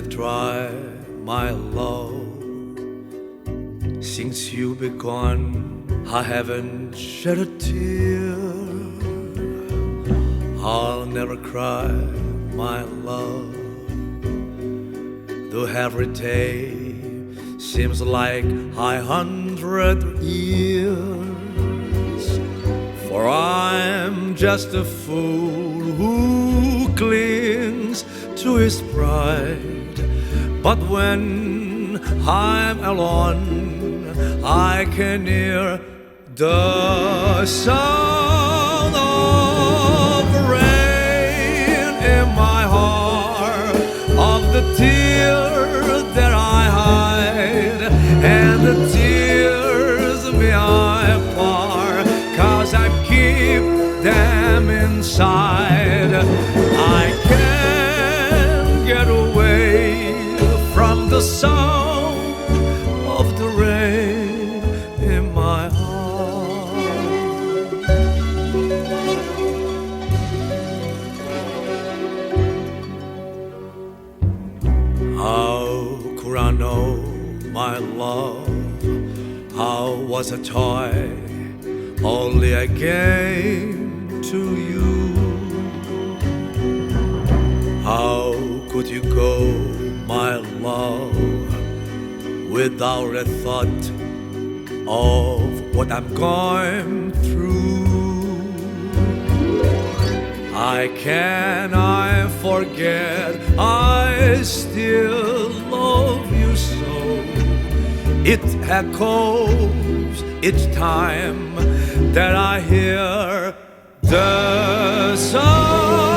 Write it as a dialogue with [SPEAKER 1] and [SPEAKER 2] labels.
[SPEAKER 1] I try, my love. Since you've been gone, I haven't shed a tear. I'll never cry, my love. Though every day seems like 100 years. For I'm just a fool who clings to his pride. But when I'm alone, I can hear the sound of rain in my heart, of the tears that I hide, and the tears may I pour, 'cause I keep them inside. I can't get away from the sound of the rain in my heart. How could I know, my love, I was a toy, only a game to you? How could you go, my love, without a thought of what I'm going through? I forget I still love you so. It echoes each time that I hear the song.